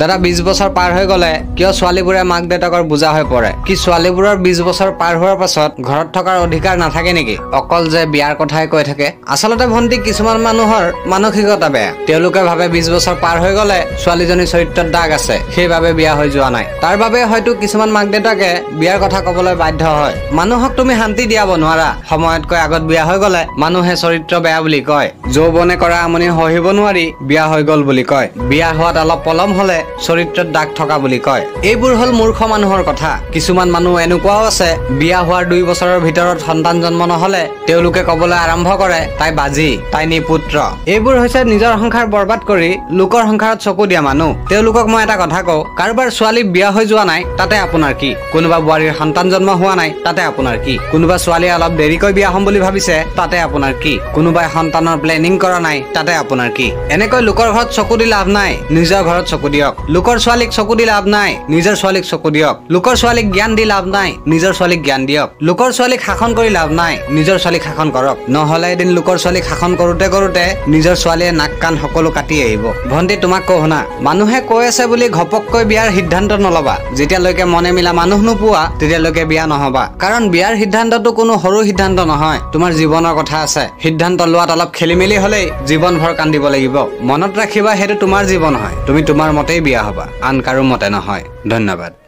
দাদা 20 বছৰ পাৰ হৈ গলে কিয় ছোৱালীবোৰে মাক দেউতাকৰ বুজা হৈ পৰে কি ছোৱালীবোৰৰ 20 বছৰ পাৰ হোৱাৰ পাছত ঘৰত থকাৰ অধিকাৰ নাথাকে নেকি অকল যে বিয়াৰ কথাই কৈ থাকে আসলতে ভন্টি কিছুমান মানুহৰ মানসিকতা বেয়া তেওঁলোকে ভাবে 20 বছৰ পাৰ হৈ গলে ছোৱালীজনী চৰিত্ৰত দাগ আছে সেইভাবে বিয়া হৈ যোৱা নাই তাৰ বাবে হয়তো কিছুমান মাক দেউতাকে বিয়াৰ কথা কবলৈ বাধ্য হয় মানুহক তুমি শান্তি দিয়াব নোৱাৰা সময়তকৈ আগত বিয়া হৈ গলে মানুহে চৰিত্ৰ বেয়া বুলি কয় যৌবনে কৰা আমনি সহিব নোৱাৰি বিয়া হৈ গল বুলি কয় বিয়া হোৱাত অলপ পলম হলে চৰিত্ৰত দাগ থকা বুলি কয় এইবোৰ হল মূৰ্খ মানুহৰ কথা কিছুমান মানুহ এনেকুৱাও আছে বিয়া হোৱাৰ 2 বছৰৰ ভিতৰত সন্তান জন্ম নহলে তেওঁলোকে কবলৈ আৰম্ভ কৰে তাই বাজি তাই নিপুত্ৰ এইবোৰ হৈছে নিজৰ সংসাৰ বৰবাদ কৰি লোকৰ সংসাৰত চকু দিয়া মানুহ তেওঁলোকক মই এটা কথা কওঁ কাৰোবাৰ ছোৱালী বিয়া হৈ যোৱা নাই তাতে আপোনাৰ কি কোনোবা বুঢ়ীৰ সন্তান জন্ম হোৱা নাই তাতে আপোনাৰ কি কোনোবা ছোৱালী অলপ দেৰিকৈ বিয়া হ'ম বুলি ভাবিছে তাতে আপোনাৰ কি কোনোবাই সন্তানৰ প্লেনিং কৰা নাই তাতে আপোনাৰ কি এনেকৈ লোকৰ ঘৰত চকু দি লাভ নাই নিজৰ ঘৰত চকু দিয়ক লোকৰ ছোৱালীক চকু দি লাভ নাই নিজৰ ছোৱালীক চকু দিয়ক লোকৰ ছোৱালীক জ্ঞান দি লাভ নাই নিজৰ ছোৱালীক জ্ঞান দিয়ক লোকৰ ছোৱালীক শাসন কৰি লাভ নাই নিজৰ ছোৱালীক শাসন কৰক নহলে এদিন লোকৰ ছোৱালীক শাসন কৰোতে কৰোতে নিজৰ ছোৱালীয়ে নাক কাণ সকলো কাটি আহিব ভন্টি তোমাক কওঁ শুনা মানুহে কৈ আছে বুলি ঘপককৈ বিয়াৰ সিদ্ধান্ত নলবা যেতিয়ালৈকে মনে মিলা মানুহ নোপোৱা তেতিয়ালৈকে বিয়া নহবা কাৰণ বিয়াৰ সিদ্ধান্তটো কোনো সৰু সিদ্ধান্ত নহয় তোমাৰ জীৱনৰ কথা আছে সিদ্ধান্ত লোৱাত অলপ খেলিমেলি হলেই জীৱনভৰ কান্দিব লাগিব মনত ৰাখিবা সেইটো তোমাৰ জীৱন হয় তুমি তোমাৰ মতেই বিয়া হবা আন কাৰো মতে নহয় ধন্যবাদ।